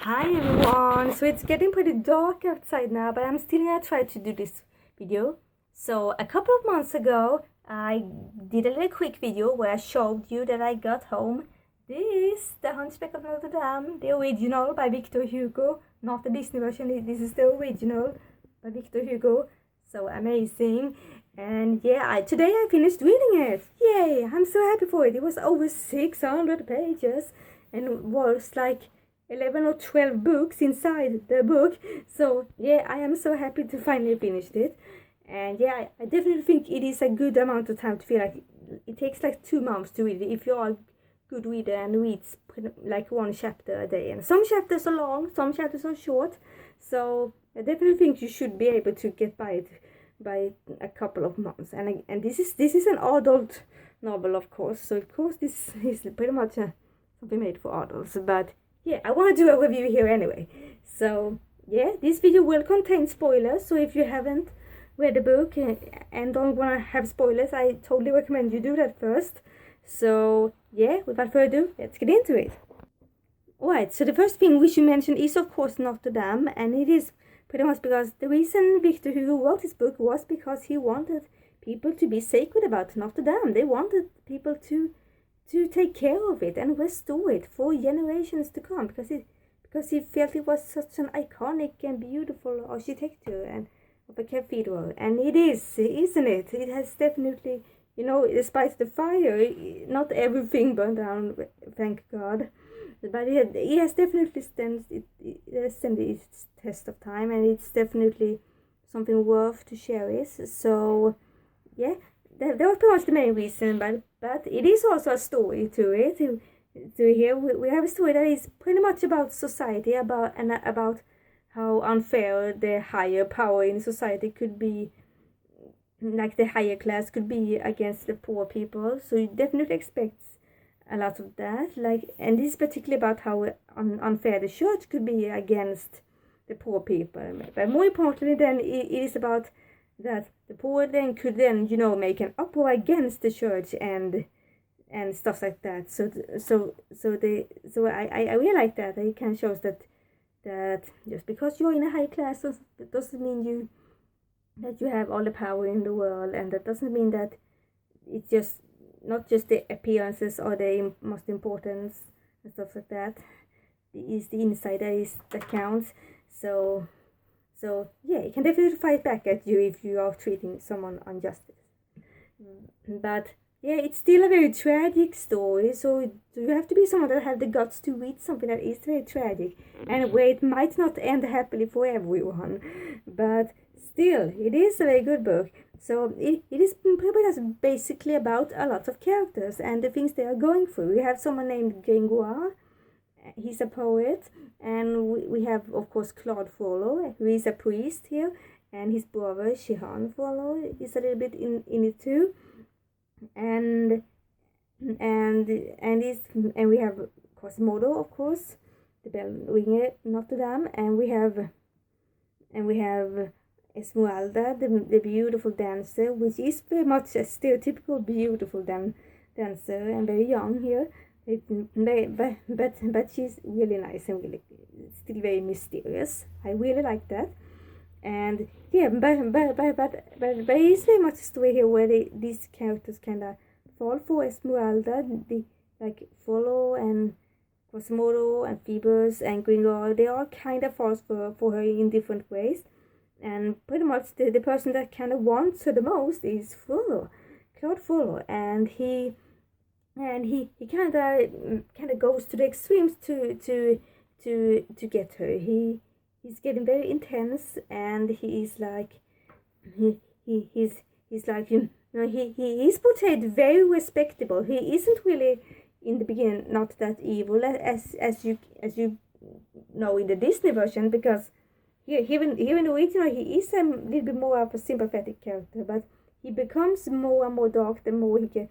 Hi everyone! So it's getting pretty dark outside now, but I'm still gonna try to do this video. So a couple of months ago, I did a little quick video where I showed you that I got home the Hunchback of Notre Dame, the original by Victor Hugo, not the Disney version. This is the original by Victor Hugo. So amazing! And yeah, today I finished reading it. Yay! I'm so happy for it. It was over 600 pages and was like 11 or 12 books inside the book. So yeah, I am so happy to finally finish it. And yeah, I definitely think it is a good amount of time to feel like it takes like 2 months to read it if you are a good reader and reads like one chapter a day. And some chapters are long, some chapters are short. So I definitely think you should be able to get by it by a couple of months. And this is an adult novel, of course. So of course this is pretty much something made for adults, but yeah, I want to do a review here anyway. So yeah, this video will contain spoilers, so if you haven't read the book and don't want to have spoilers, I totally recommend you do that first. So yeah, without further ado, let's get into it. Alright, so the first thing we should mention is of course Notre Dame, and it is pretty much because the reason Victor Hugo wrote this book was because he wanted people to be sacred about Notre Dame. They wanted people to take care of it and restore it for generations to come, because he felt it was such an iconic and beautiful architecture and of a cathedral. And it is, isn't it? It has definitely, despite the fire, not everything burned down, thank God, but it has definitely stood its test of time, and it's definitely something worth to cherish. So yeah, that was pretty much the main reason, but it is also a story to it. To here we have a story that is pretty much about society, about how unfair the higher power in society could be, like the higher class could be against the poor people. So you definitely expects a lot of that. And this is particularly about how unfair the church could be against the poor people. But more importantly, then it is about that the poor then could make an uproar against the church and stuff like that. So I really like that. It kind of shows that just because you're in a high class, that doesn't mean that you have all the power in the world, and that doesn't mean that it's just not just the appearances or the most importance and stuff like that. It is the inside that counts. So yeah, you can definitely fight back at you if you are treating someone unjustly. But yeah, it's still a very tragic story. So you have to be someone that have the guts to read something that is very tragic and where it might not end happily for everyone. But still, it is a very good book. So it is basically about a lot of characters and the things they are going through. We have someone named Gringoire. He's a poet, and we have of course Claude Frollo, who is a priest here, and his brother Shihan Frollo is a little bit in it too, and we have Quasimodo, of course, the bell ringer Notre Dame, and we have Esmeralda, the beautiful dancer, which is very much a stereotypical beautiful dancer and very young here. But she's really nice and really still very mysterious. I really like that. And yeah, but it's very much a story here where these characters kind of fall for Esmeralda, like Frollo and Quasimodo and Phoebus and Gringoire. They all kind of falls for her in different ways. And pretty much the person that kind of wants her the most is Frollo, Claude Frollo, and he kind of goes to the extremes to get her. He's getting very intense, and he's like he's like he is portrayed very respectable. He isn't really in the beginning not that evil as you know in the Disney version, because even the original he is a little bit more of a sympathetic character, but he becomes more and more dark the more he gets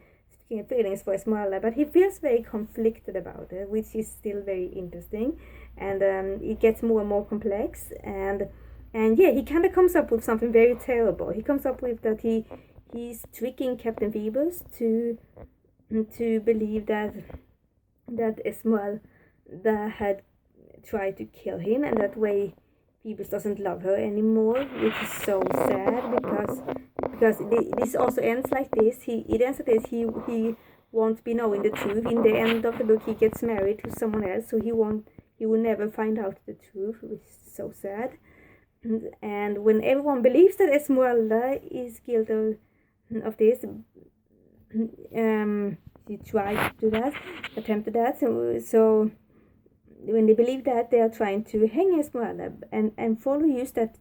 feelings for Esmeralda, but he feels very conflicted about it, which is still very interesting, and it gets more and more complex, and yeah, he kind of comes up with something very terrible. He comes up with that he's tricking Captain Phoebus to believe that Esmeralda had try to kill him, and that way Phoebus doesn't love her anymore, which is so sad because this also ends like this. It ends like this. He won't be knowing the truth. In the end of the book, he gets married to someone else, so he will never find out the truth, which is so sad. And when everyone believes that Esmeralda is guilty of this, he tried to do that, attempted that. So when they believe that, they are trying to hang Esmeralda, and Frollo used that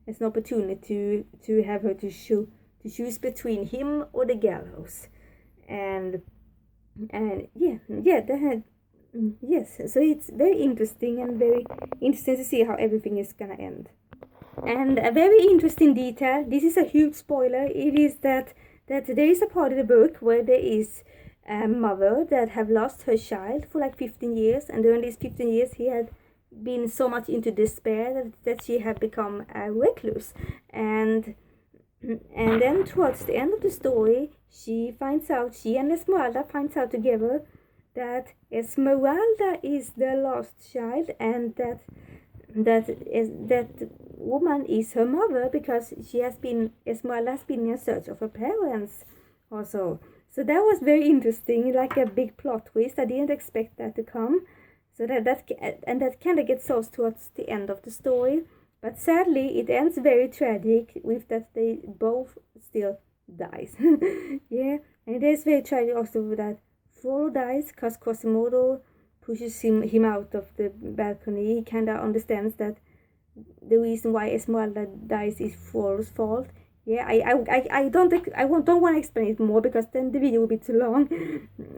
as an opportunity to have her to choose between him or the gallows, and yes. So it's very interesting to see how everything is gonna end. And a very interesting detail. This is a huge spoiler. It is that there is a part of the book where there is a mother that have lost her child for like 15 years, and during these 15 years he had been so much into despair that she had become a recluse, and then towards the end of the story she and Esmeralda finds out together that Esmeralda is their lost child, and that woman is her mother, because Esmeralda has been in search of her parents also. So that was very interesting, like a big plot twist. I didn't expect that to come. So that kind of gets solved towards the end of the story. But sadly, it ends very tragic with that they both still dies. Yeah, and it is very tragic also that Frollo dies because Quasimodo pushes him out of the balcony. He kind of understands that the reason why Esmeralda dies is Frollo's fault. Yeah, I don't want to explain it more, because then the video will be too long.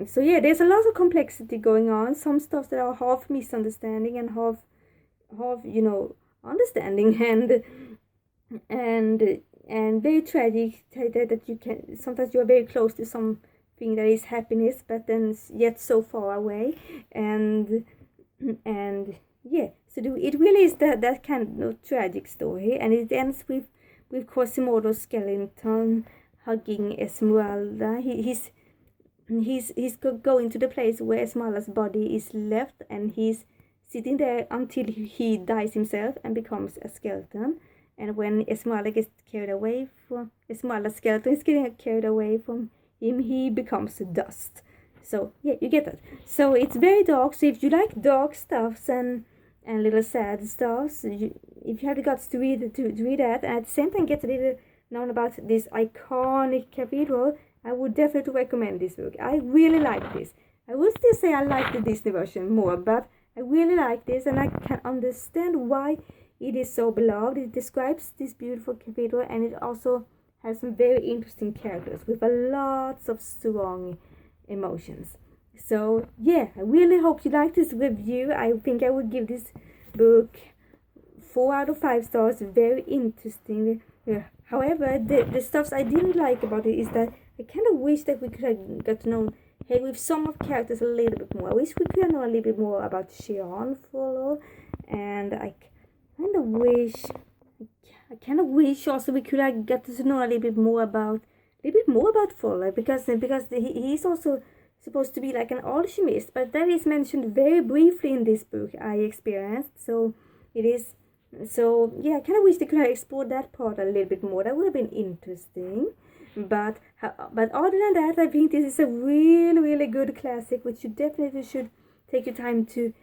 So yeah, there's a lot of complexity going on. Some stuff that are half misunderstanding and half understanding, and very tragic that you can sometimes you are very close to something that is happiness, but then yet so far away, and yeah. So it really is that kind of tragic story, and it ends with Quasimodo's skeleton hugging Esmeralda. He's going to the place where Esmeralda's body is left, and he's sitting there until he dies himself and becomes a skeleton. And when Esmeralda's skeleton is getting carried away from him, he becomes dust. So yeah, you get that. So it's very dark. So if you like dark stuffs and little sad stuffs, if you have the guts to read that, and at the same time get a little known about this iconic cathedral, I would definitely recommend this book. I really like this. I would still say I like the Disney version more, but I really like this, and I can understand why it is so beloved. It describes this beautiful cathedral, and it also has some very interesting characters with a lots of strong emotions. So yeah, I really hope you like this review. I think I would give this book 4 out of 5 stars. Very interesting. Yeah. However, the stuff I didn't like about it is that I kind of wish that we could have got to know with some of characters a little bit more. I wish we could know a little bit more about Jean Frollo, and I kind of wish also we could have got to know a little bit more about Frollo, because he's also supposed to be like an alchemist, but that is mentioned very briefly in this book I experienced. So it is. So yeah, I kind of wish they could have explored that part a little bit more. That would have been interesting. But other than that, I think this is a really good classic, which you definitely should take your time to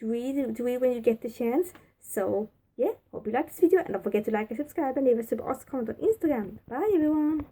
read when you get the chance. So yeah, hope you like this video, and don't forget to like and subscribe, and leave a super awesome comment on Instagram. Bye everyone.